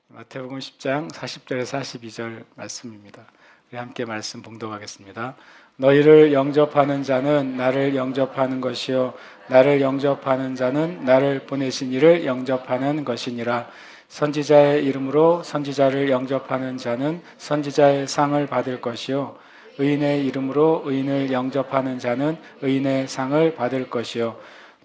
마태복음 10장 40절에서 42절 말씀입니다. 우리 함께 말씀 봉독하겠습니다. 너희를 영접하는 자는 나를 영접하는 것이요 나를 영접하는 자는 나를 보내신 이를 영접하는 것이니라. 선지자의 이름으로 선지자를 영접하는 자는 선지자의 상을 받을 것이요 의인의 이름으로 의인을 영접하는 자는 의인의 상을 받을 것이요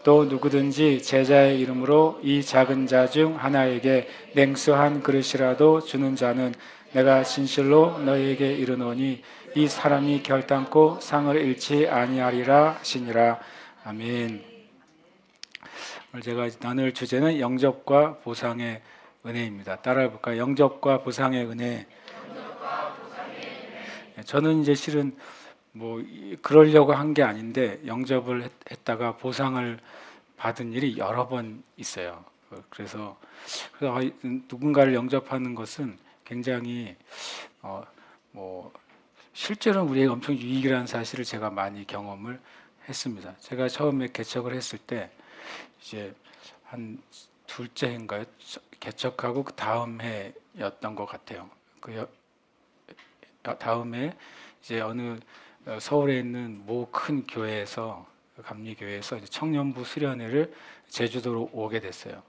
또 누구든지 제자의 이름으로 이 작은 자 중 하나에게 냉수 한 그릇이라도 주는 자는 내가 진실로 너희에게 이르노니 이 사람이 결단코 상을 잃지 아니하리라 하시니라. 아멘. 오늘 제가 나눌 주제는 영접과 보상의 은혜입니다. 따라해 볼까요? 영접과 보상의 은혜. 저는 이제 실은 뭐 그러려고 한 게 아닌데 영접을 했다가 보상을 받은 일이 여러 번 있어요. 그래서 누군가를 영접하는 것은 굉장히 뭐 실제로는 우리에게 엄청 유익이라는 사실을 제가 많이 경험을 했습니다. 제가 처음에 개척을 했을 때 이제 한 둘째 해인가요? 개척하고 그 다음 해였던 것 같아요. 다음에 이제 어느 서울에 있는 모 큰 교회에서 감리교회에서 청년부 수련회를 제주도로 오게 됐어요.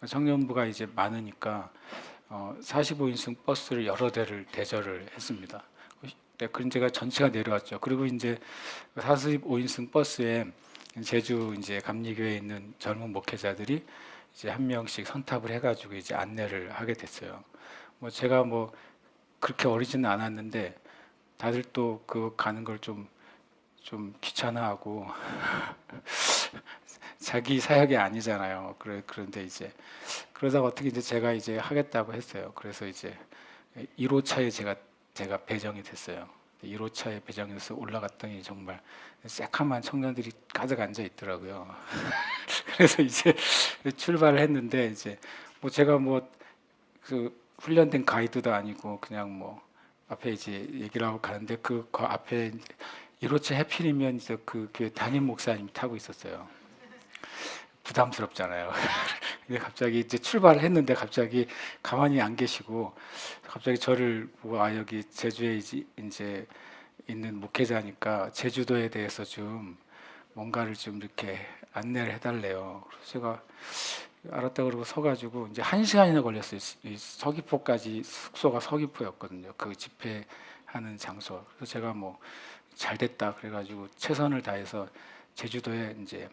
청년부가 이제 많으니까 45인승 버스를 여러 대를 대절을 했습니다. 그런 제가 전체가 내려왔죠. 그리고 이제 45인승 버스에 제주 이제 감리교회에 있는 젊은 목회자들이 이제 한 명씩 선탑을 해가지고 이제 안내를 하게 됐어요. 뭐 제가 뭐 그렇게 어리지는 않았는데 다들 또 그 가는 걸 좀 귀찮아하고 자기 사역이 아니잖아요. 그런데 이제 그러다가 어떻게 이제 제가 이제 하겠다고 했어요. 그래서 이제 1호차에 제가 배정이 됐어요. 1호차에 배정해서 올라갔더니 정말 새카만 청년들이 가득 앉아 있더라고요. 그래서 이제 출발을 했는데 이제 뭐 제가 뭐 그 훈련된 가이드도 아니고 그냥 뭐 앞에 이제 얘기를 하고 가는데 그 앞에 1호차 해필이면 이제 그 교회 담임 목사님이 타고 있었어요. 부담스럽잖아요. 근데 갑자기 이제 출발을 했는데 갑자기 가만히 안 계시고 갑자기 저를 보고 여기 제주에 이제 있는 목회자니까 제주도에 대해서 좀 뭔가를 좀 이렇게 안내를 해달래요. 그래서 제가 알았다 그러고 서가지고 이제 1시간이나 걸렸어요. 이 서귀포까지 숙소가 서귀포였거든요. 그 집회하는 장소. 그래서 제가 뭐 잘 됐다 그래가지고 최선을 다해서 제주도에 이제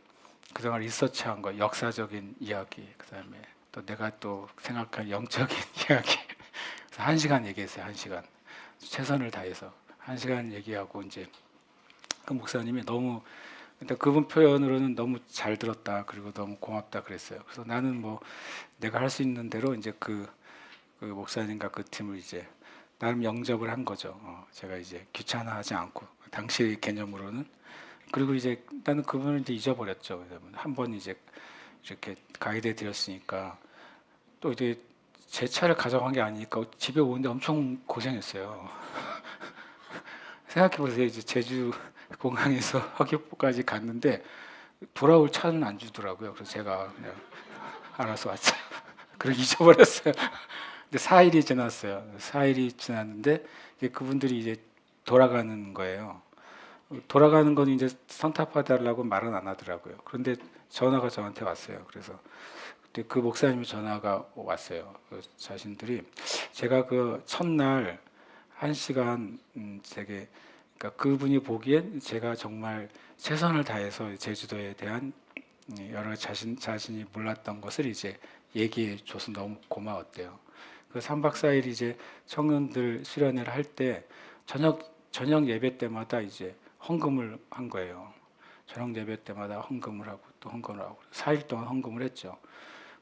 그동안 리서치한 거 역사적인 이야기 그다음에 또 내가 또 생각한 영적인 이야기 그래서 1시간 얘기했어요. 1시간 최선을 다해서 1시간 얘기하고 이제 그 목사님이 너무 근데 그분 표현으로는 너무 잘 들었다 그리고 너무 고맙다 그랬어요. 그래서 나는 뭐 내가 할 수 있는 대로 이제 그 목사님과 그 팀을 이제 나름 영접을 한 거죠. 제가 이제 귀찮아하지 않고 당시 개념으로는 그리고 이제 나는 그분을 이제 잊어버렸죠. 한 번 이제 이렇게 가이드 드렸으니까 또 이제 제 차를 가져간 게 아니니까 집에 오는데 엄청 고생했어요. 생각해 보세요. 이제 제주 공항에서 허기포까지 갔는데 돌아올 차는 안 주더라고요. 그래서 제가 그냥 알아서 왔어요. 그리고 잊어버렸어요. 근데 4일이 지났어요. 4일이 지났는데 이제 그분들이 이제 돌아가는 거예요. 돌아가는 건 이제 선탑하달라고 말은 안 하더라고요. 그런데 전화가 저한테 왔어요. 그래서 그때 그 목사님이 전화가 왔어요. 그 자신들이 제가 그 첫날 1시간 되게 그러니까 그분이 보기엔 제가 정말 최선을 다해서 제주도에 대한 여러 자신이 몰랐던 것을 이제 얘기해 줘서 너무 고마웠대요. 그 3박 4일 이제 청년들 수련회를 할 때 저녁 예배 때마다 이제 헌금을 한 거예요. 저녁 예배 때마다 헌금을 하고 또 헌금을 하고 4일 동안 헌금을 했죠.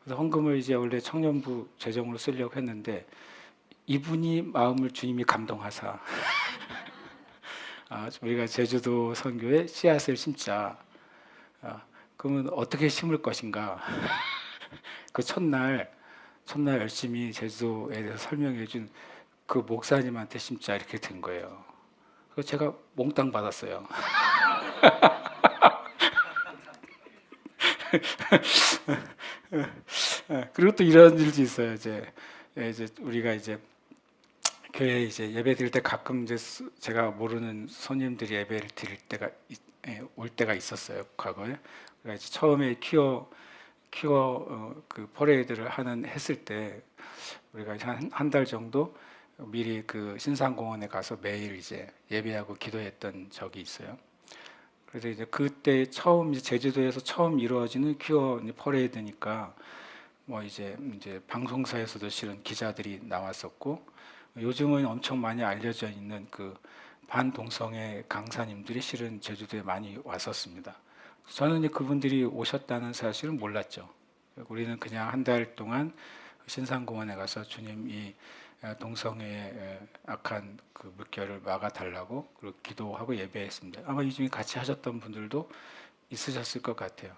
그래서 헌금을 이제 원래 청년부 재정으로 쓰려고 했는데 이분이 마음을 주님이 감동하사 우리가 제주도 선교에 씨앗을 심자. 그러면 어떻게 심을 것인가? 그 첫날 열심히 제주도에 대해서 설명해 준 그 목사님한테 심자 이렇게 된 거예요. 그래서 제가 몽땅 받았어요. 그리고 또 이런 일도 있어요. 이제 이제 우리가 이제 교회 이제 예배 드릴 때 가끔 이제 제가 모르는 손님들이 예배를 드릴 때가 올 때가 있었어요, 과거에. 그러니까 이제 처음에 퀴어 그 퍼레이드를 했을 때 우리가 한 달 정도 미리 그 신상공원에 가서 매일 이제 예배하고 기도했던 적이 있어요. 그래서 이제 그때 처음 이제 제주도에서 처음 이루어지는 퀴어 퍼레이드니까 뭐 이제 방송사에서도 실은 기자들이 나왔었고 요즘은 엄청 많이 알려져 있는 그 반동성애 강사님들이 실은 제주도에 많이 왔었습니다. 저는 이제 그분들이 오셨다는 사실은 몰랐죠. 우리는 그냥 한 달 동안 신상공원에 가서 주님 이 동성애의 악한 그 물결을 막아달라고 그리고 기도하고 예배했습니다. 아마 이 중에 같이 하셨던 분들도 있으셨을 것 같아요.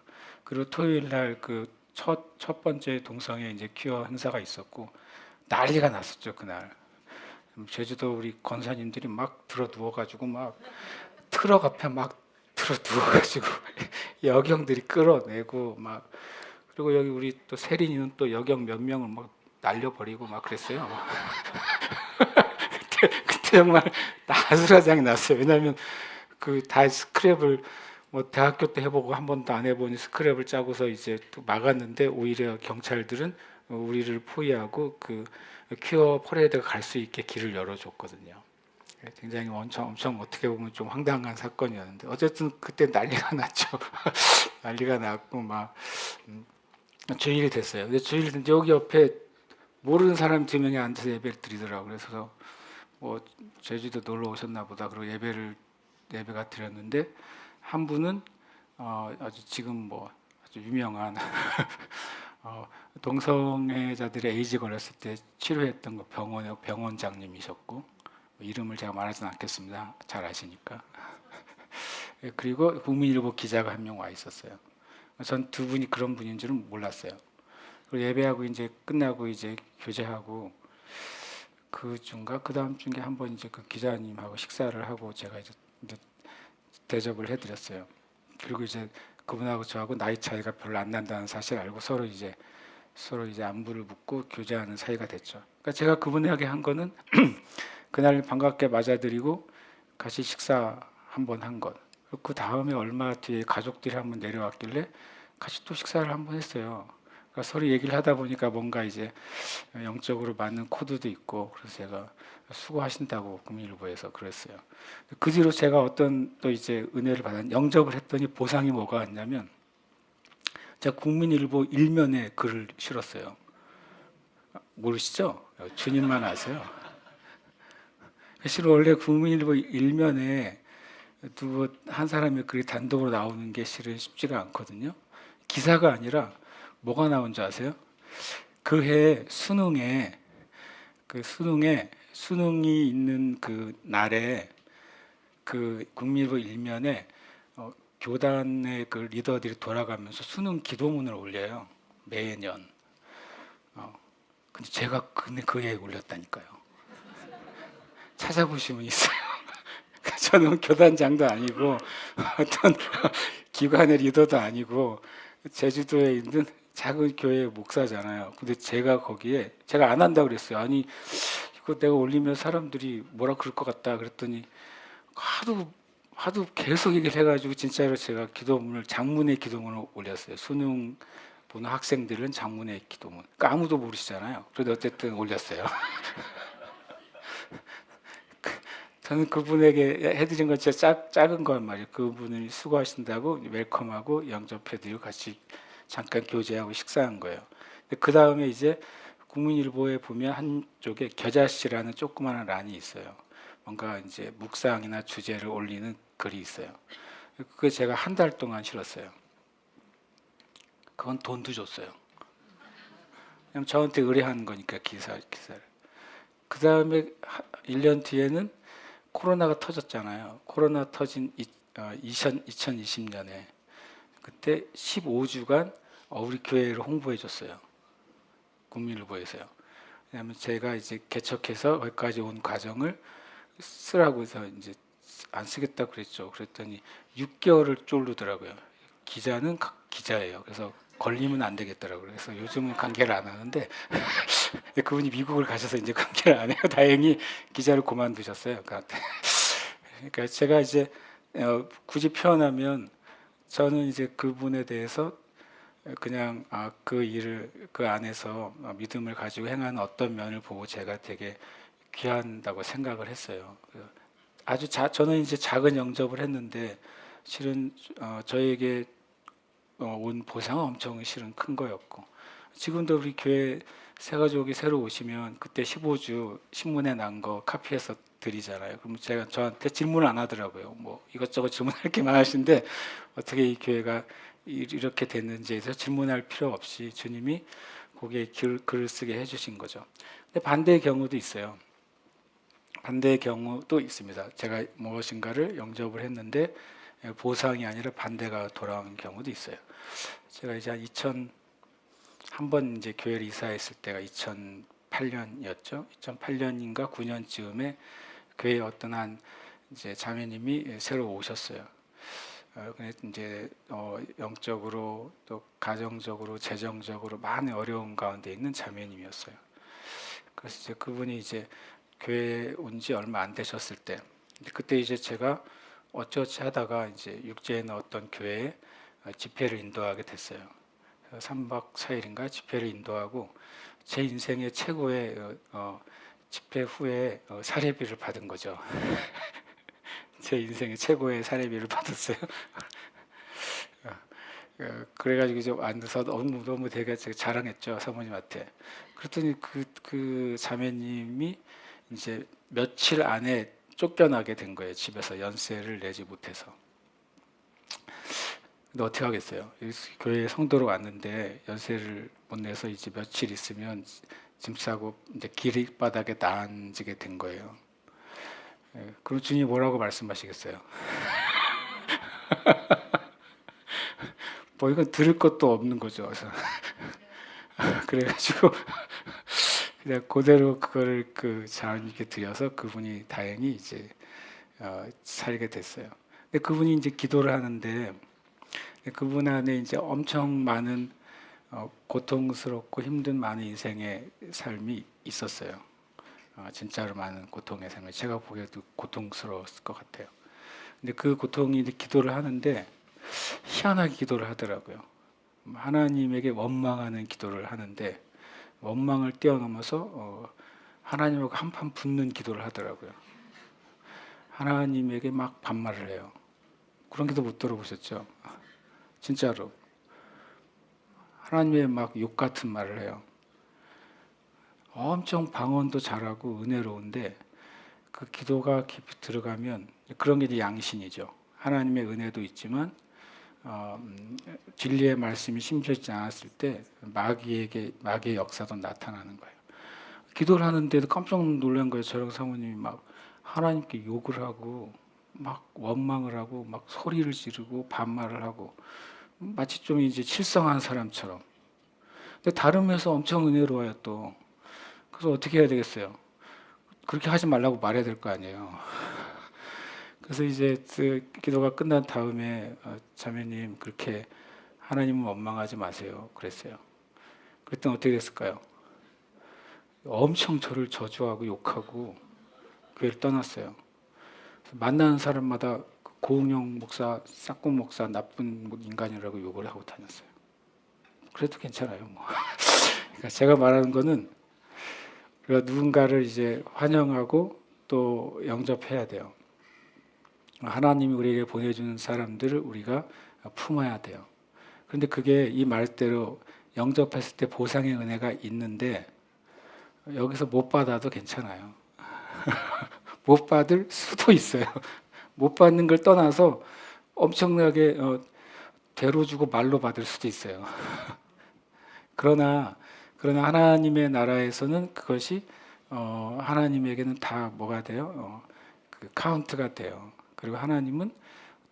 그리고 토요일 날 그 첫 번째 동성애 이제 퀴어 행사가 있었고 난리가 났었죠 그날. 제주도 우리 권사님들이 막 들어 누워가지고 막 트럭 앞에 막 들어 누워가지고 여경들이 끌어내고 막 그리고 여기 우리 또 세린이는 또 여경 몇 명을 막 날려버리고 막 그랬어요. 그때 정말 아수라장이 났어요. 왜냐하면 그 다 스크랩을 뭐 대학교 때 해보고 한 번도 안 해보니 스크랩을 짜고서 이제 또 막았는데 오히려 경찰들은 우리를 포위하고 그 퀴어 퍼레이드가 갈 수 있게 길을 열어줬거든요. 굉장히 엄청 어떻게 보면 좀 황당한 사건이었는데 어쨌든 그때 난리가 났죠. 난리가 났고 막 주일이 됐어요. 근데 주일이 됐는데 여기 옆에 모르는 사람 2명이 앉아서 예배를 드리더라고요. 그래서 뭐 제주도 놀러 오셨나 보다. 그리고 예배가 드렸는데 한 분은 아주 지금 뭐 아주 유명한 동성애자들의 에이즈 걸렸을 때 치료했던 거 병원의 병원장님이셨고 뭐 이름을 제가 말하지는 않겠습니다. 잘 아시니까. 그리고 국민일보 기자가 한 명 와 있었어요. 전 두 분이 그런 분인 줄은 몰랐어요. 그리고 예배하고 이제 끝나고 이제 교제하고 그 중가 그 다음 중에 한번 이제 그 기자님하고 식사를 하고 제가 이제 대접을 해드렸어요. 그리고 이제 그분하고 저하고 나이 차이가 별로 안 난다는 사실 알고 서로 이제 안부를 묻고 교제하는 사이가 됐죠. 그러니까 제가 그분에게 한 거는 그날 반갑게 맞아들이고 같이 식사 한번 한 것. 그 다음에 얼마 뒤에 가족들이 한번 내려왔길래 같이 또 식사를 한번 했어요. 그러니까 서로 얘기를 하다 보니까 뭔가 이제 영적으로 맞는 코드도 있고 그래서 제가 수고하신다고 국민일보에서 그랬어요. 그 뒤로 제가 어떤 또 이제 은혜를 영접을 했더니 보상이 뭐가 왔냐면 제가 국민일보 일면에 글을 실었어요. 모르시죠? 주님만 아세요. 실은 원래 국민일보 일면에 누구 한 사람의 글이 단독으로 나오는 게 실은 쉽지가 않거든요. 기사가 아니라 뭐가 나온 줄 아세요? 그 해 수능이 있는 그 날에 그 국민일보 일면에 교단의 그 리더들이 돌아가면서 수능 기도문을 올려요. 매년. 근데 제가 그 해에 올렸다니까요. 찾아보시면 있어요. 저는 교단장도 아니고 어떤 기관의 리더도 아니고 제주도에 있는 작은 교회 목사잖아요. 근데 제가 거기에 제가 안 한다고 그랬어요. 아니 이거 내가 올리면 사람들이 뭐라 그럴 것 같다 그랬더니 하도 계속 얘기를 해가지고 진짜로 제가 장문의 기도문을 올렸어요. 수능 보는 학생들은 장문의 기도문. 그러니까 아무도 모르시잖아요. 그래도 어쨌든 올렸어요. 저는 그분에게 해드린 건 진짜 작은 건 말이에요. 그분이 수고하신다고 웰컴하고 영접해드리고 같이 잠깐 교제하고 식사한 거예요. 그 다음에 이제 국민일보에 보면 한쪽에 겨자씨라는 조그마한 란이 있어요. 뭔가 이제 묵상이나 주제를 올리는 글이 있어요. 그게 제가 한 달 동안 실었어요. 그건 돈도 줬어요. 그냥 저한테 의뢰한 거니까 기사를. 그 다음에 1년 뒤에는 코로나가 터졌잖아요. 코로나 터진 2020년에 그때 15주간 우리 교회를 홍보해 줬어요. 국민일보에서요. 왜냐하면 제가 이제 개척해서 여기까지 온 과정을 쓰라고 해서 이제 안 쓰겠다 그랬죠. 그랬더니 6개월을 쫄르더라고요. 기자는 기자예요. 그래서 걸리면 안 되겠더라고요. 그래서 요즘은 관계를 안 하는데 근데 그분이 미국을 가셔서 이제 관계를 안 해요. 다행히 기자를 그만두셨어요. 그러니까 제가 이제 굳이 표현하면 저는 이제 그분에 대해서 그냥 그 일을 그 안에서 믿음을 가지고 행하는 어떤 면을 보고 제가 되게 귀한다고 생각을 했어요. 저는 이제 작은 영접을 했는데 실은 저에게 온 보상은 엄청 실은 큰 거였고 지금도 우리 교회 새 가족이 새로 오시면 그때 15주 신문에 난 거 카피해서 드리잖아요. 그럼 제가 저한테 질문을 안 하더라고요. 뭐 이것저것 질문할 게 많으신데 어떻게 이 교회가 이렇게 됐는지에 대해서 질문할 필요 없이 주님이 거기에 글을 쓰게 해주신 거죠. 근데 반대의 경우도 있어요. 반대의 경우도 있습니다. 제가 무엇인가를 영접을 했는데 보상이 아니라 반대가 돌아오는 경우도 있어요. 제가 이제 한 번 이제 교회를 이사했을 때가 2008년이었죠. 2008년인가 9년쯤에 교회에 어떤 한 이제 자매님이 새로 오셨어요. 근데 이제 영적으로 또 가정적으로 재정적으로 많은 어려움 가운데 있는 자매님이었어요. 그래서 이제 그분이 이제 교회에 온 지 얼마 안 되셨을 때 그때 이제 제가 어찌어찌 하다가 이제 육지에 있는 어떤 교회에 집회를 인도하게 됐어요. 3박 4일인가 집회를 인도하고 제 인생의 최고의 집회 후에 사례비를 받은 거죠. 제 인생의 최고의 사례비를 받았어요. 그래가지고 이제 앉아서 너무 되게 제가 자랑했죠 사모님한테. 그랬더니 그 자매님이 이제 며칠 안에 쫓겨나게 된 거예요. 집에서 연세를 내지 못해서. 근데 어떻게 하겠어요? 교회 성도로 왔는데 연세를 못 내서 이제 며칠 있으면 짐 싸고 이제 길바닥에 나앉게 된 거예요. 그럼 주님이 뭐라고 말씀하시겠어요? 뭐 이건 들을 것도 없는 거죠. 그래서 그래가지고 그냥 그대로 그거를 그 자원님께 드려서 그분이 다행히 이제 살게 됐어요. 근데 그분이 이제 기도를 하는데 그분 안에 이제 엄청 많은 고통스럽고 힘든 많은 인생의 삶이 있었어요. 진짜로 많은 고통의 삶을 제가 보기에도 고통스러웠을 것 같아요. 근데 그 고통이 이제 기도를 하는데 희한하게 기도를 하더라고요. 하나님에게 원망하는 기도를 하는데 원망을 뛰어넘어서 하나님하고 한판 붙는 기도를 하더라고요. 하나님에게 막 반말을 해요. 그런 기도 못 들어보셨죠? 진짜로. 하나님의 막 욕 같은 말을 해요. 엄청 방언도 잘하고 은혜로운데 그 기도가 깊이 들어가면 그런 게 이제 양신이죠. 하나님의 은혜도 있지만 진리의 말씀이 심겨지지 않았을 때 마귀의 역사도 나타나는 거예요. 기도를 하는데도 깜짝 놀란 거예요. 저랑 사모님이 막 하나님께 욕을 하고 막 원망을 하고 막 소리를 지르고 반말을 하고 마치 좀 이제 칠성한 사람처럼. 근데 다른 면에서 엄청 은혜로워요 또. 그래서 어떻게 해야 되겠어요? 그렇게 하지 말라고 말해야 될 거 아니에요. 그래서 이제 그 기도가 끝난 다음에 자매님 그렇게 하나님은 원망하지 마세요. 그랬어요. 그랬더니 어떻게 됐을까요? 엄청 저를 저주하고 욕하고 교회를 떠났어요. 만나는 사람마다 고흥영 목사, 싹공 목사 나쁜 인간이라고 욕을 하고 다녔어요. 그래도 괜찮아요. 뭐. 그러니까 제가 말하는 거는 우리가 누군가를 이제 환영하고 또 영접해야 돼요. 하나님이 우리에게 보내주는 사람들을 우리가 품어야 돼요. 그런데 그게 이 말대로 영접했을 때 보상의 은혜가 있는데 여기서 못 받아도 괜찮아요. 못 받을 수도 있어요. 못 받는 걸 떠나서 엄청나게 대로 주고 말로 받을 수도 있어요. 그러나 하나님의 나라에서는 그것이 하나님에게는 다 뭐가 돼요? 그 카운트가 돼요. 그리고 하나님은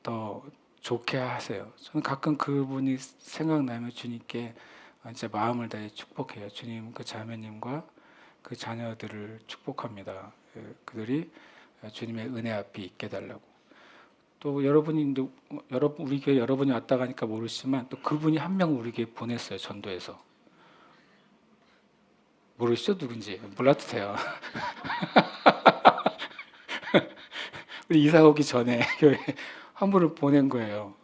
더 좋게 하세요. 저는 가끔 그분이 생각나면 주님께 진짜 마음을 다해 축복해요. 주님 그 자매님과 그 자녀들을 축복합니다. 그들이 주님의 은혜 앞에 있게 달라고. 또 우리 교회 여러분이 왔다 가니까 모르시지만 또 그분이 한 명 우리 교회 보냈어요. 전도해서. 모르시죠? 누군지? 몰라도 돼요. 우리 이사 오기 전에 교회 한분을 보낸 거예요.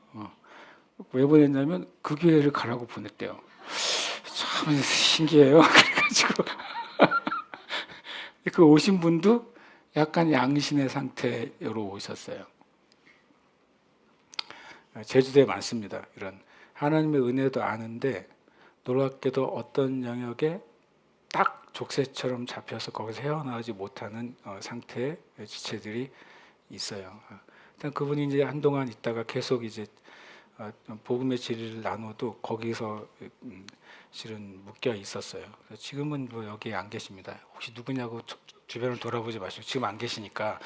왜 보냈냐면 그 교회를 가라고 보냈대요. 참 신기해요. 그래가지고 그 오신 분도 약간 양신의 상태로 오셨어요. 제주도에 많습니다. 이런 하나님의 은혜도 아는데 놀랍게도 어떤 영역에 딱 족쇄처럼 잡혀서 거기서 헤어나오지 못하는 상태의 지체들이 있어요. 일단 그분이 이제 한동안 있다가 계속 이제 복음의 진리를 나눠도 거기서 실은 묶여 있었어요. 지금은 뭐 여기 안 계십니다. 혹시 누구냐고 주변을 돌아보지 마시고 지금 안 계시니까.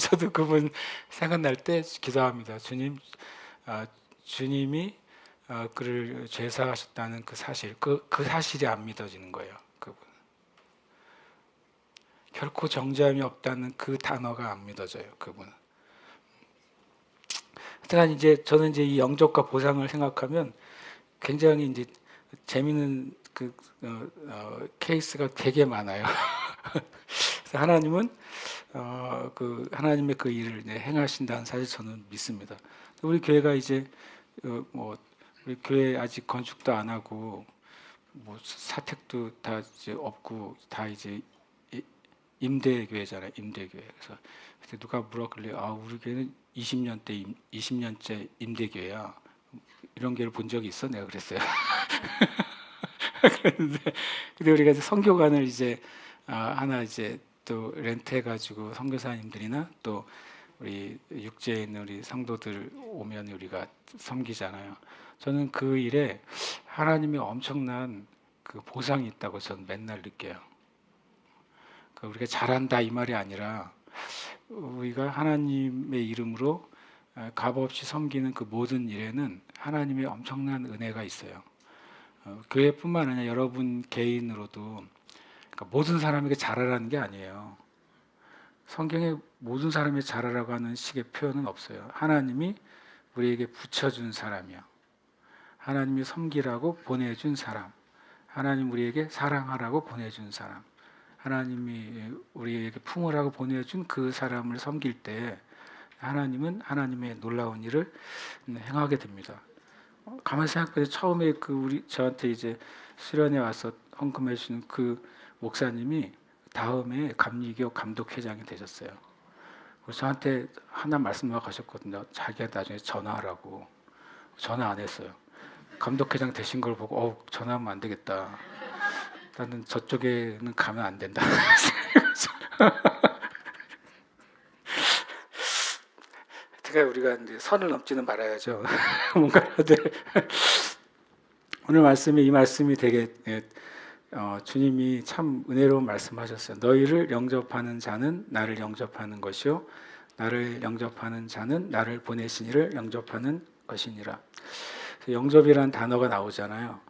저도 그분 생각날 때 기도합니다. 주님, 주님이 그를 죄사하셨다는 그 사실, 그 사실이 안 믿어지는 거예요. 그분 결코 정죄함이 없다는 그 단어가 안 믿어져요. 그분. 하여간 이제 저는 이제 이 영접과 보상을 생각하면 굉장히 이제 재미있는 케이스가 되게 많아요. 그래서 하나님은 그 하나님의 그 일을 이제 행하신다는 사실 저는 믿습니다. 우리 교회가 이제 뭐 우리 교회 아직 건축도 안 하고 뭐 사택도 다 이제 없고 다 이제 임대 교회잖아요. 임대 교회. 그래서 누가 물었길래 우리 교회는 20년째 임대 교회야. 이런 교회를 본 적이 있어? 내가 그랬어요. 근데 우리가 이제 선교관을 이제 하나 이제 또 렌트해가지고 선교사님들이나 또 우리 육지에 있는 우리 성도들 오면 우리가 섬기잖아요. 저는 그 일에 하나님의 엄청난 그 보상이 있다고 저는 맨날 느껴요. 우리가 잘한다 이 말이 아니라 우리가 하나님의 이름으로 값없이 섬기는 그 모든 일에는 하나님의 엄청난 은혜가 있어요. 교회뿐만 아니라 여러분 개인으로도 그러니까 모든 사람에게 잘하라는 게 아니에요. 성경에 모든 사람이 잘하라고 하는 식의 표현은 없어요. 하나님이 우리에게 붙여준 사람이요. 하나님이 섬기라고 보내준 사람. 하나님 우리에게 사랑하라고 보내준 사람. 하나님이 우리에게 품으라고 보내준 그 사람을 섬길 때 하나님은 하나님의 놀라운 일을 행하게 됩니다. 가만히 생각해보세요. 처음에 저한테 이제 수련회 와서 헌금해 주는 그 목사님이 다음에 감리교 감독회장이 되셨어요. 그래서 저한테 하나 말씀하고 가셨거든요. 자기가 나중에 전화하라고. 전화 안 했어요. 감독회장 되신 걸 보고 전화하면 안 되겠다. 나는 저쪽에는 가면 안 된다. 그러니까 우리가 이제 선을 넘지는 말아야죠. 뭔가라도 오늘 이 말씀이 되게 주님이 참 은혜로운 말씀하셨어요. 너희를 영접하는 자는 나를 영접하는 것이요, 나를 영접하는 자는 나를 보내신 이를 영접하는 것이니라. 영접이라는 단어가 나오잖아요.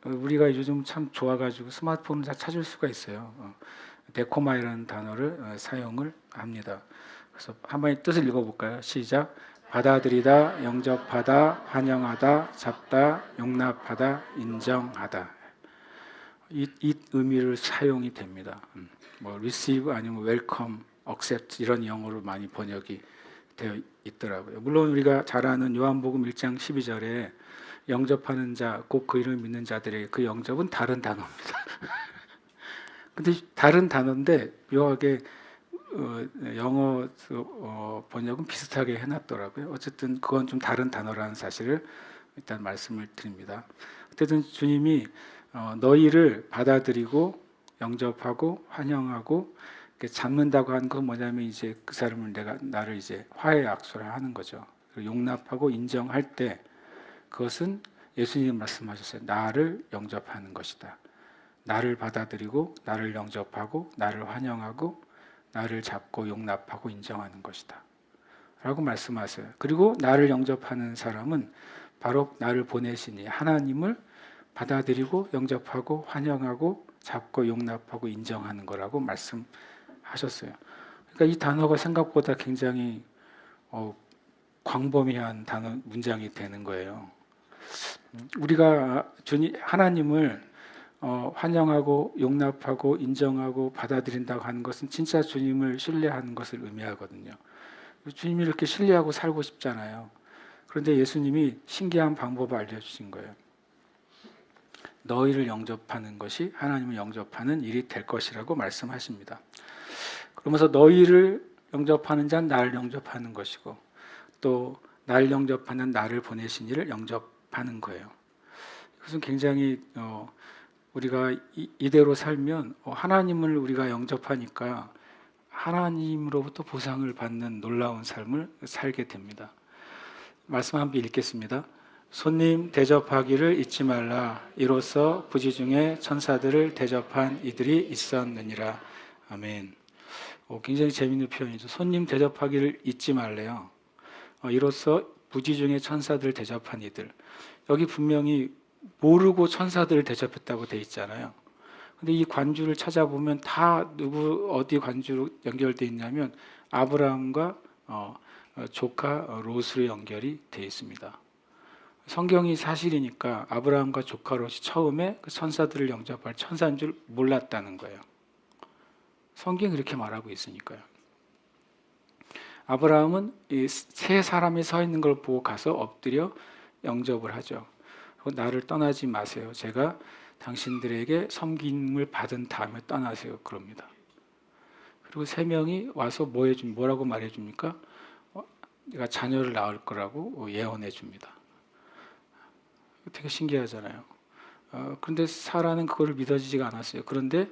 우리가 요즘 참 좋아가지고 스마트폰을 다 찾을 수가 있어요. 데코마이라는 단어를 사용을 합니다. 그래서 한번 뜻을 읽어볼까요? 시작. 받아들이다, 영접하다, 환영하다, 잡다, 용납하다, 인정하다. 이 의미를 사용이 됩니다. 뭐 receive 아니면 welcome, accept 이런 영어로 많이 번역이 되어 있더라고요. 물론 우리가 잘 아는 요한복음 1장 12절에 영접하는 자, 곧 그 이름을 믿는 자들에게 그 영접은 다른 단어입니다. 근데 다른 단어인데 묘하게 영어 번역은 비슷하게 해놨더라고요. 어쨌든 그건 좀 다른 단어라는 사실을 일단 말씀을 드립니다. 어쨌든 주님이 너희를 받아들이고 영접하고 환영하고 잡는다고 하는 건 뭐냐면 이제 그 사람을 나를 이제 화해 약속을 하는 거죠. 용납하고 인정할 때 그것은 예수님 말씀하셨어요. 나를 영접하는 것이다. 나를 받아들이고 나를 영접하고 나를 환영하고 나를 잡고 용납하고 인정하는 것이다 라고 말씀하세요. 그리고 나를 영접하는 사람은 바로 나를 보내신 이 하나님을 받아들이고 영접하고 환영하고 잡고 용납하고 인정하는 거라고 말씀하셨어요. 그러니까 이 단어가 생각보다 굉장히 광범위한 문장이 되는 거예요. 우리가 하나님을 환영하고 용납하고 인정하고 받아들인다고 하는 것은 진짜 주님을 신뢰하는 것을 의미하거든요. 주님이 이렇게 신뢰하고 살고 싶잖아요. 그런데 예수님이 신기한 방법을 알려주신 거예요. 너희를 영접하는 것이 하나님을 영접하는 일이 될 것이라고 말씀하십니다. 그러면서 너희를 영접하는 자는 나를 영접하는 것이고 또 나를 영접하는 나를 보내신 이를 영접하는 거예요. 그것은 굉장히 우리가 이대로 살면 하나님을 우리가 영접하니까 하나님으로부터 보상을 받는 놀라운 삶을 살게 됩니다. 말씀 한번 읽겠습니다. 손님 대접하기를 잊지 말라. 이로써 부지 중에 천사들을 대접한 이들이 있었느니라. 아멘. 굉장히 재미있는 표현이죠. 손님 대접하기를 잊지 말래요. 이로써 부지 중에 천사들을 대접한 이들. 여기 분명히 모르고 천사들을 대접했다고 돼 있잖아요. 근데 이 관주를 찾아보면 다 어디 관주로 연결돼 있냐면 아브라함과 조카 롯으로 연결이 돼 있습니다. 성경이 사실이니까 아브라함과 조카 롯이 처음에 그 천사들을 영접할 천사인 줄 몰랐다는 거예요. 성경이 그렇게 말하고 있으니까요. 아브라함은 이 세 사람이 서 있는 걸 보고 가서 엎드려 영접을 하죠. 나를 떠나지 마세요. 제가 당신들에게 섬김을 받은 다음에 떠나세요. 그럽니다. 그리고 세 명이 와서 뭐라고 말해줍니까? 내가 자녀를 낳을 거라고 예언해 줍니다. 되게 신기하잖아요. 그런데 사라는 그거를 믿어지지가 않았어요. 그런데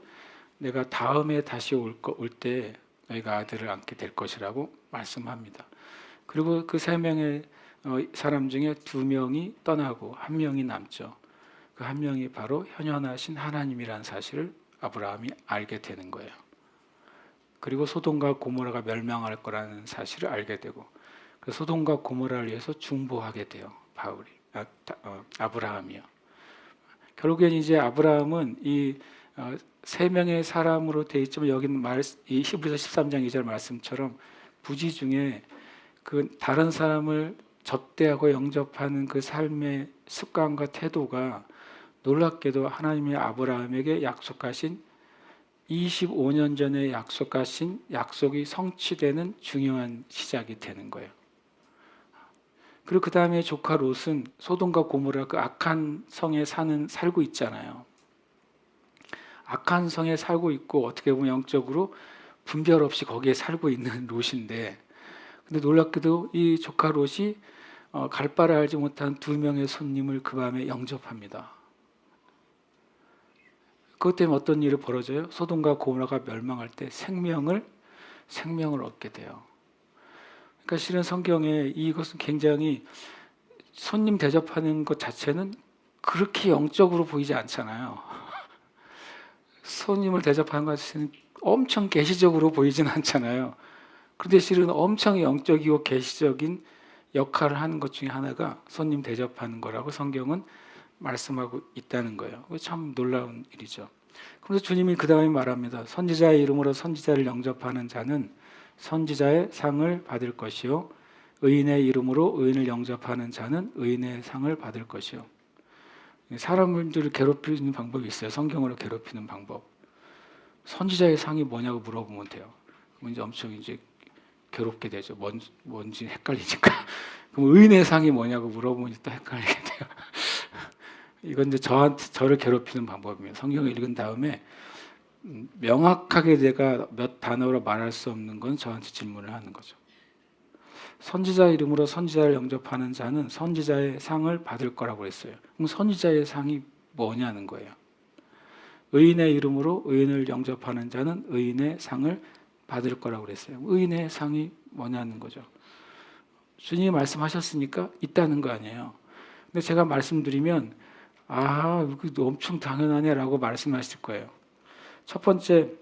내가 다음에 다시 올 때 너희가 아들을 안게 될 것이라고 말씀합니다. 그리고 그 세 명의 사람 중에 두 명이 떠나고 한 명이 남죠. 그 한 명이 바로 현현하신 하나님이라는 사실을 아브라함이 알게 되는 거예요. 그리고 소돔과 고모라가 멸망할 거라는 사실을 알게 되고 그 소돔과 고모라를 위해서 중보하게 돼요. 아브라함이요. 결국엔 이제 아브라함은 이 세 명의 사람으로 되어 있지만 여기는 이 히브리서 13장 2절 말씀처럼 부지 중에 그 다른 사람을 접대하고 영접하는 그 삶의 습관과 태도가 놀랍게도 하나님이 아브라함에게 약속하신 25년 전에 약속하신 약속이 성취되는 중요한 시작이 되는 거예요. 그리고 그 다음에 조카 롯은 소돔과 고모라 그 악한 성에 살고 있잖아요. 악한 성에 살고 있고 어떻게 보면 영적으로 분별 없이 거기에 살고 있는 롯인데, 근데 놀랍게도 이 조카 롯이 갈 바를 알지 못한 두 명의 손님을 그 밤에 영접합니다. 그것 때문에 어떤 일이 벌어져요? 소돔과 고모라가 멸망할 때 생명을 얻게 돼요. 그러니까 실은 성경에 이것은 굉장히 손님 대접하는 것 자체는 그렇게 영적으로 보이지 않잖아요. 손님을 대접하는 것 자체는 엄청 계시적으로 보이진 않잖아요. 그런데 실은 엄청 영적이고 계시적인 역할을 하는 것 중에 하나가 손님 대접하는 거라고 성경은 말씀하고 있다는 거예요. 참 놀라운 일이죠. 그래서 주님이 그 다음에 말합니다. 선지자의 이름으로 선지자를 영접하는 자는 선지자의 상을 받을 것이요 의인의 이름으로 의인을 영접하는 자는 의인의 상을 받을 것이요. 사람들을 괴롭히는 방법이 있어요. 성경으로 괴롭히는 방법. 선지자의 상이 뭐냐고 물어보면 돼요. 그럼 이제 엄청 괴롭게 되죠. 뭔지 헷갈리니까. 그럼 의인의 상이 뭐냐고 물어보면 또 헷갈리게 돼요. 이건 이제 저를 괴롭히는 방법입니다. 성경을 읽은 다음에 명확하게 내가 몇 단어로 말할 수 없는 건 저한테 질문을 하는 거죠. 선지자 이름으로 선지자를 영접하는 자는 선지자의 상을 받을 거라고 했어요. 그럼 선지자의 상이 뭐냐는 거예요. 의인의 이름으로 의인을 영접하는 자는 의인의 상을 받을 거라고 그랬어요. 의인의 상이 뭐냐는 거죠. 주님이 말씀하셨으니까 있다는 거 아니에요. 근데 제가 말씀드리면 이거 엄청 당연하네라고 말씀하실 거예요. 첫 번째,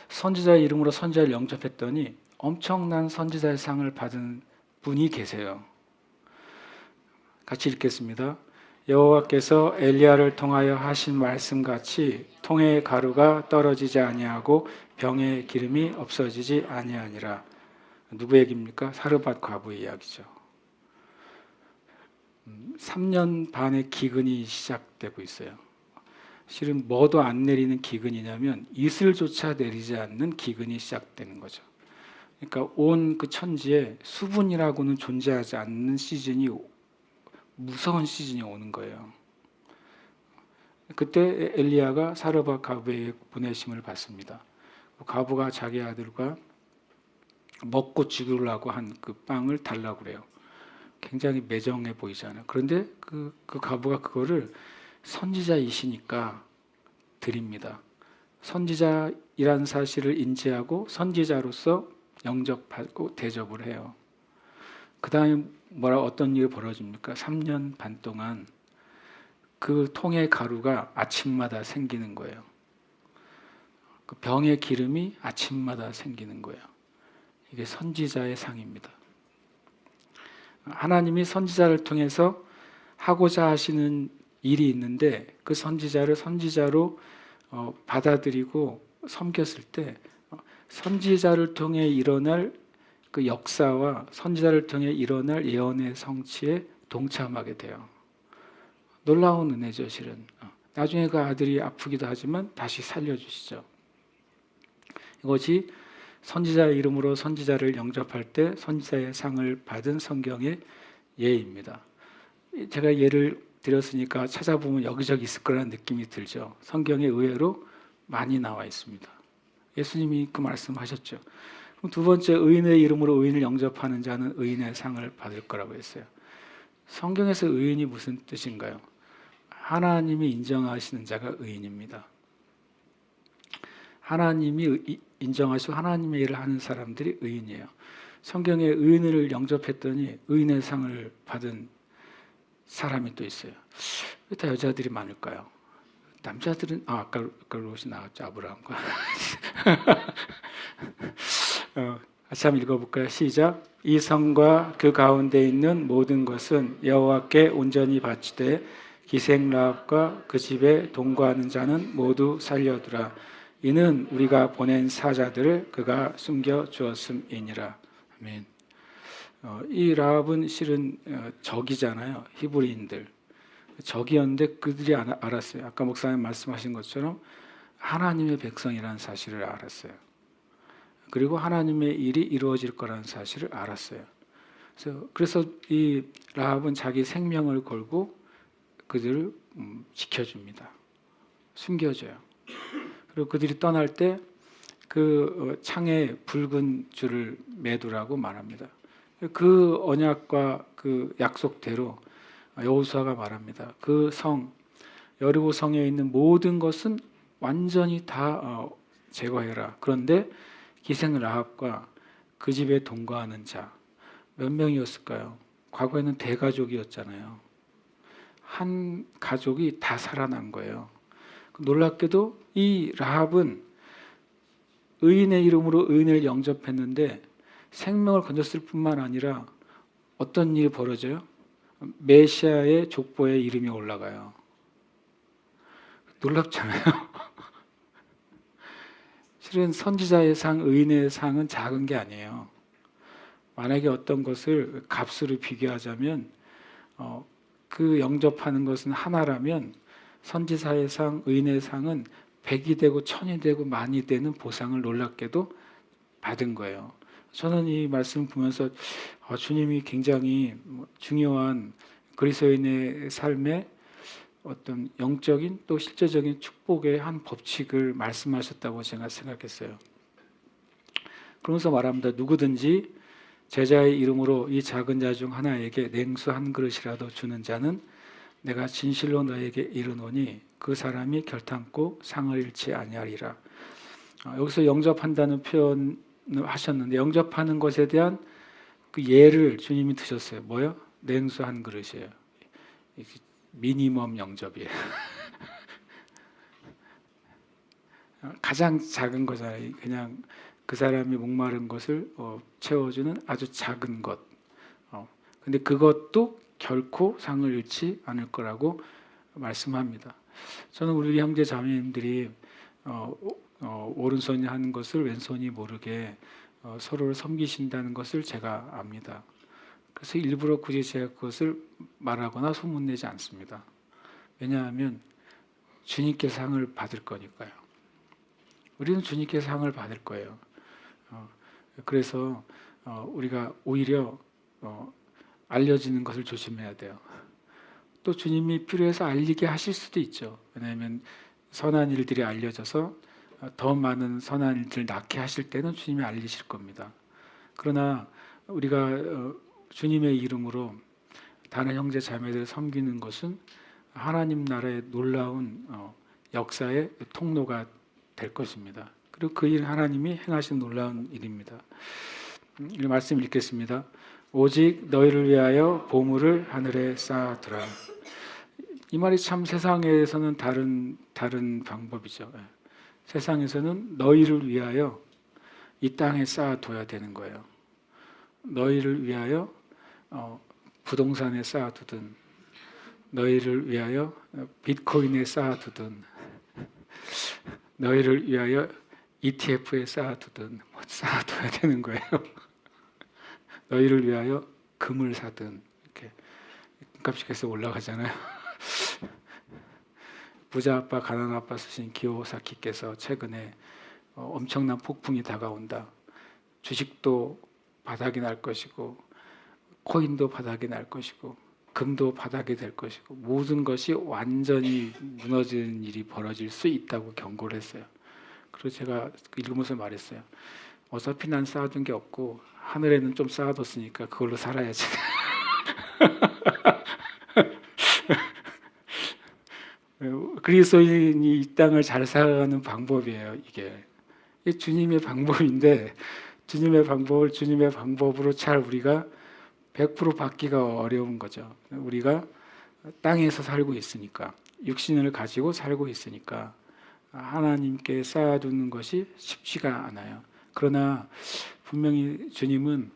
선지자의 이름으로 선지자를 영접했더니 엄청난 선지자의 상을 받은 분이 계세요. 같이 읽겠습니다. 여호와께서 엘리야를 통하여 하신 말씀같이 통의 가루가 떨어지지 아니하고 병의 기름이 없어지지 아니하니라. 누구 얘기입니까? 사르밧 과부의 이야기죠. 3년 반의 기근이 시작되고 있어요. 실은 뭐도 안 내리는 기근이냐면 이슬조차 내리지 않는 기근이 시작되는 거죠. 그러니까 온 그 천지에 수분이라고는 존재하지 않는 시즌이, 무서운 시즌이 오는 거예요. 그때 엘리야가 사르밧 가부에게 보내심을 받습니다. 가부가 자기 아들과 먹고 죽으려고 한 그 빵을 달라고 그래요. 굉장히 매정해 보이잖아요. 그런데 그 가부가 그거를 선지자이시니까 드립니다. 선지자이란 사실을 인지하고 선지자로서 영접하고 대접을 해요. 그 다음에 어떤 일이 벌어집니까? 3년 반 동안 그 통의 가루가 아침마다 생기는 거예요. 그 병의 기름이 아침마다 생기는 거예요. 이게 선지자의 상입니다. 하나님이 선지자를 통해서 하고자 하시는 일이 있는데 그 선지자를 선지자로 받아들이고 섬겼을 때 선지자를 통해 일어날 그 역사와 선지자를 통해 일어날 예언의 성취에 동참하게 돼요. 놀라운 은혜죠, 실은. 나중에 그 아들이 아프기도 하지만 다시 살려주시죠. 이것이 선지자의 이름으로 선지자를 영접할 때 선지자의 상을 받은 성경의 예입니다. 제가 예를 드렸으니까 찾아보면 여기저기 있을 거라는 느낌이 들죠. 성경에 의외로 많이 나와 있습니다. 예수님이 그 말씀하셨죠. 그럼 두 번째, 의인의 이름으로 의인을 영접하는 자는 의인의 상을 받을 거라고 했어요. 성경에서 의인이 무슨 뜻인가요? 하나님이 인정하시는 자가 의인입니다. 하나님이 인정하시고 하나님의 일을 하는 사람들이 의인이에요. 성경에 의인을 영접했더니 의인의 상을 받은 사람이 또 있어요. 왜 다 여자들이 많을까요? 남자들은 아까 롯이 나왔죠. 아브라함과. 같이 한번 읽어볼까요? 시작. 이 성과 그 가운데 있는 모든 것은 여호와께 온전히 바치되 기생 라합과 그 집에 동거하는 자는 모두 살려두라. 이는 우리가 보낸 사자들을 그가 숨겨 주었음이니라. 아멘. 이 라합은 실은 적이잖아요. 히브리인들 적이었는데 그들이 알았어요. 아까 목사님 말씀하신 것처럼 하나님의 백성이라는 사실을 알았어요. 그리고 하나님의 일이 이루어질 거라는 사실을 알았어요. 그래서 이 라합은 자기 생명을 걸고 그들을 지켜줍니다. 숨겨줘요. 그리고 그들이 떠날 때 그 창에 붉은 줄을 매두라고 말합니다. 그 언약과 그 약속대로 여호수아가 말합니다. 그 성, 여리고 성에 있는 모든 것은 완전히 다 제거해라. 그런데 기생 라합과 그 집에 동거하는 자 몇 명이었을까요? 과거에는 대가족이었잖아요. 한 가족이 다 살아난 거예요. 놀랍게도 이 라합은 의인의 이름으로 의인을 영접했는데 생명을 건졌을 뿐만 아니라 어떤 일이 벌어져요? 메시아의 족보에 이름이 올라가요. 놀랍잖아요. 실은 선지자의 상, 의인의 상은 작은 게 아니에요. 만약에 어떤 것을 값으로 비교하자면 그 영접하는 것은 하나라면 선지자의 상, 의인의 상은 100이 되고 1000이 되고 만이 되는 보상을 놀랍게도 받은 거예요. 저는 이 말씀 보면서 주님이 굉장히 중요한 그리스도인의 삶에 어떤 영적인 또 실제적인 축복의 한 법칙을 말씀하셨다고 제가 생각했어요. 그러면서 말합니다. 누구든지 제자의 이름으로 이 작은 자 중 하나에게 냉수 한 그릇이라도 주는 자는 내가 진실로 너에게 이르노니 그 사람이 결탄코 상을 잃지 아니하리라. 여기서 영접한다는 표현을 하셨는데 영접하는 것에 대한 그 예를 주님이 드셨어요. 뭐요? 냉수 한 그릇이에요. 미니멈 영접이에요. 가장 작은 거잖아요. 그냥 그 사람이 목마른 것을 채워주는 아주 작은 것. 근데 그것도 결코 상을 잃지 않을 거라고 말씀합니다. 저는 우리 형제 자매님들이 오른손이 하는 것을 왼손이 모르게 서로를 섬기신다는 것을 제가 압니다. 그래서 일부러 굳이 제가 그것을 말하거나 소문내지 않습니다. 왜냐하면 주님께 상을 받을 거니까요. 우리는 주님께 상을 받을 거예요. 그래서 우리가 오히려 알려지는 것을 조심해야 돼요. 또 주님이 필요해서 알리게 하실 수도 있죠. 왜냐하면 선한 일들이 알려져서 더 많은 선한 일들을 낳게 하실 때는 주님이 알리실 겁니다. 그러나 우리가 주님의 이름으로 다른 형제 자매들을 섬기는 것은 하나님 나라의 놀라운 역사의 통로가 될 것입니다. 그리고 그 일 하나님이 행하신 놀라운 일입니다. 이 말씀 읽겠습니다. 오직 너희를 위하여 보물을 하늘에 쌓아두라. 이 말이 참 세상에서는 다른 방법이죠. 세상에서는 너희를 위하여 이 땅에 쌓아둬야 되는 거예요. 너희를 위하여 부동산에 쌓아두든, 너희를 위하여 비트코인에 쌓아두든, 너희를 위하여 ETF에 쌓아두든 쌓아둬야 되는 거예요. 너희를 위하여 금을 사든, 이렇게 금값이 계속 올라가잖아요. 부자 아빠 가난 아빠 쓰신 기요사키께서 최근에 엄청난 폭풍이 다가온다. 주식도 바닥이 날 것이고 코인도 바닥이 날 것이고 금도 바닥이 될 것이고 모든 것이 완전히 무너지는 일이 벌어질 수 있다고 경고를 했어요. 그래서 제가 읽으면서 말했어요. 어차피 난 쌓아둔 게 없고 하늘에는 좀 쌓아뒀으니까 그걸로 살아야지. 그리스도인이 이 땅을 잘 살아가는 방법이에요. 이게 주님의 방법인데 주님의 방법으로 잘 우리가 100% 받기가 어려운 거죠. 우리가 땅에서 살고 있으니까, 육신을 가지고 살고 있으니까 하나님께 쌓아두는 것이 쉽지가 않아요. 그러나 분명히 주님은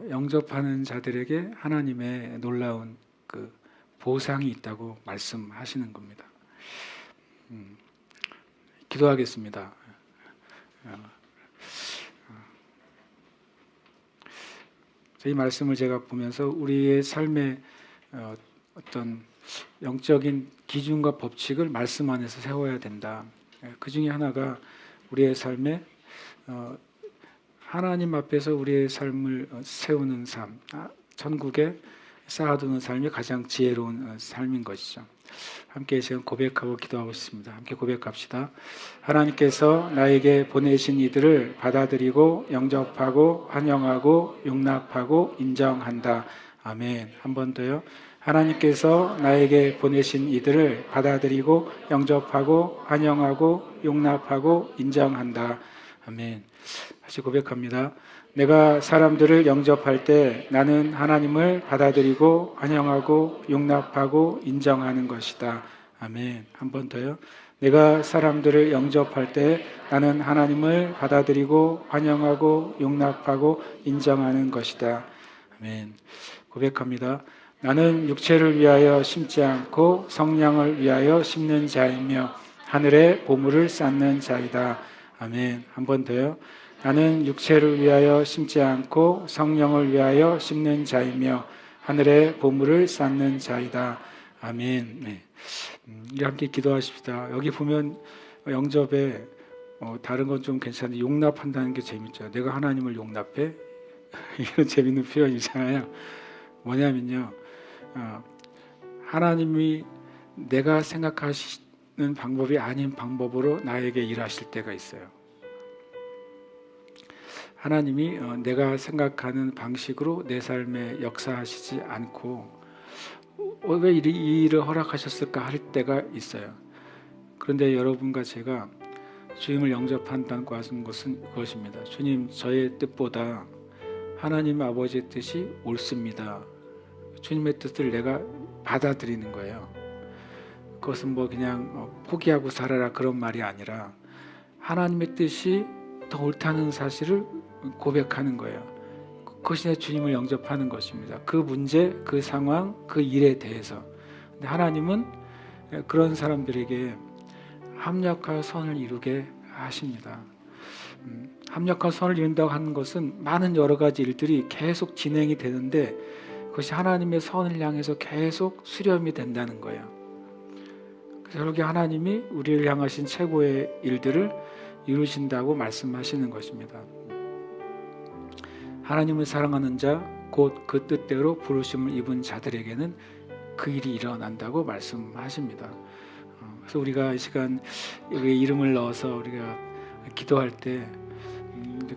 영접하는 자들에게 하나님의 놀라운 그 보상이 있다고 말씀하시는 겁니다. 기도하겠습니다. 이 말씀을 제가 보면서 우리의 삶의 어떤 영적인 기준과 법칙을 말씀 안에서 세워야 된다. 그 중에 하나가 우리의 삶에 하나님 앞에서 우리의 삶을 세우는 삶, 천국에 쌓아두는 삶이 가장 지혜로운 삶인 것이죠. 함께 시간 고백하고 기도하고 있습니다. 함께 고백합시다. 하나님께서 나에게 보내신 이들을 받아들이고 영접하고 환영하고 용납하고 인정한다. 아멘. 한 번 더요. 하나님께서 나에게 보내신 이들을 받아들이고 영접하고 환영하고 용납하고 인정한다. 아멘. 다시 고백합니다. 내가 사람들을 영접할 때 나는 하나님을 받아들이고 환영하고 용납하고 인정하는 것이다. 아멘. 한 번 더요. 내가 사람들을 영접할 때 나는 하나님을 받아들이고 환영하고 용납하고 인정하는 것이다. 아멘. 고백합니다. 나는 육체를 위하여 심지 않고 성령을 위하여 심는 자이며 하늘에 보물을 쌓는 자이다. 아멘. 한 번 더요. 나는 육체를 위하여 심지 않고 성령을 위하여 심는 자이며 하늘에 보물을 쌓는 자이다. 아멘. 네. 함께 기도하십시다. 여기 보면 영접에 다른 건 좀 괜찮은데 용납한다는 게 재밌죠. 내가 하나님을 용납해? 이런 재밌는 표현이잖아요. 뭐냐면요. 하나님이 내가 생각하시는 방법이 아닌 방법으로 나에게 일하실 때가 있어요. 하나님이 내가 생각하는 방식으로 내 삶에 역사하시지 않고 왜 이 일을 허락하셨을까 할 때가 있어요. 그런데 여러분과 제가 주님을 영접한다고 하는 것은 그것입니다. 주님, 저의 뜻보다 하나님 아버지의 뜻이 옳습니다. 주님의 뜻을 내가 받아들이는 거예요. 그것은 뭐 그냥 포기하고 살아라 그런 말이 아니라 하나님의 뜻이 더 옳다는 사실을 고백하는 거예요. 그것이 주님을 영접하는 것입니다. 그 문제, 그 상황, 그 일에 대해서. 근데 하나님은 그런 사람들에게 합력하여 선을 이루게 하십니다. 합력하여 선을 이룬다고 하는 것은 많은 여러 가지 일들이 계속 진행이 되는데 그것이 하나님의 선을 향해서 계속 수렴이 된다는 거예요. 결국에 하나님이 우리를 향하신 최고의 일들을 이루신다고 말씀하시는 것입니다. 하나님을 사랑하는 자, 곧 그 뜻대로 부르심을 입은 자들에게는 그 일이 일어난다고 말씀하십니다. 그래서 우리가 이 시간 여기 이름을 넣어서 우리가 기도할 때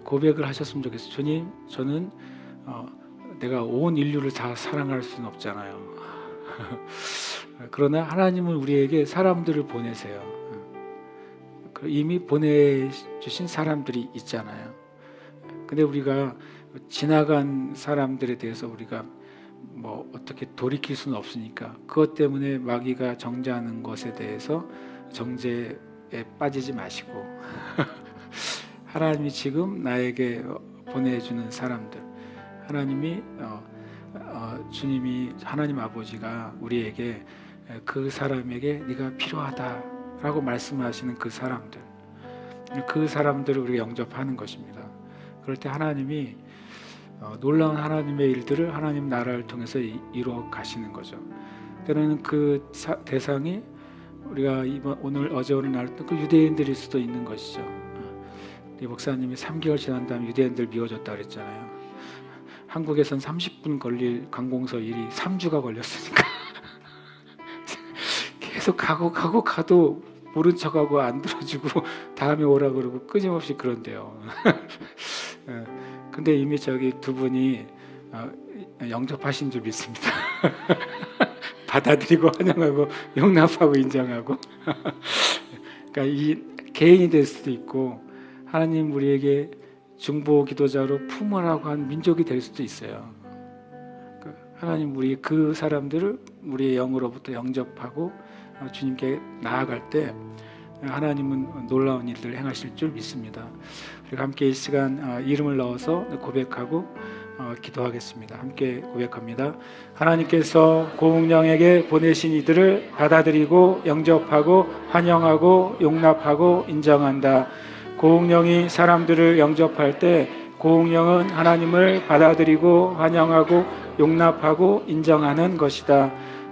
고백을 하셨으면 좋겠어요. 주님, 저는 내가 온 인류를 다 사랑할 수는 없잖아요. 그러나 하나님은 우리에게 사람들을 보내세요. 이미 보내주신 사람들이 있잖아요. 근데 우리가 지나간 사람들에 대해서 우리가 뭐 어떻게 돌이킬 수는 없으니까 그것 때문에 마귀가 정죄하는 것에 대해서 정죄에 빠지지 마시고 하나님이 지금 나에게 보내주는 사람들, 하나님이 주님이 하나님 아버지가 우리에게 그 사람에게 네가 필요하다라고 말씀하시는 그 사람들을 우리가 영접하는 것입니다. 그럴 때 하나님이 놀라운 하나님의 일들을 하나님 나라를 통해서 이루어 가시는 거죠. 때로는 그 대상이 우리가 오늘 어제 오늘 날 그 유대인들일 수도 있는 것이죠. 우리 목사님이 3개월 지난 다음 유대인들 미워졌다 그랬잖아요. 한국에선 30분 걸릴 관공서 일이 3주가 걸렸으니까 계속 가도 모른 척하고 안 들어주고 다음에 오라 그러고 끊임없이 그런데요. 근데 이미 저기 두 분이 영접하신 줄 믿습니다. 받아들이고 환영하고 용납하고 인정하고 그러니까 이 개인이 될 수도 있고 하나님 우리에게 중보 기도자로 품으라고 한 민족이 될 수도 있어요. 하나님 우리 그 사람들을 우리의 영으로부터 영접하고 주님께 나아갈 때 하나님은 놀라운 일들을 행하실 줄 믿습니다. 우리가 함께 이 시간 이름을 넣어서 고백하고 기도하겠습니다. 함께 고백합니다. 하나님께서 고운령에게 보내신 이들을 받아들이고 영접하고 환영하고 용납하고 인정한다. 고운령이 사람들을 영접할 때 고운령은 하나님을 받아들이고 환영하고 용납하고 인정하는 것이다.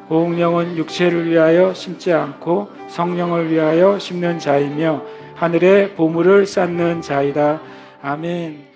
고운령은 육체를 위하여 심지 않고 성령을 위하여 심는 자이며 하늘의 보물을 쌓는 자이다. 아멘.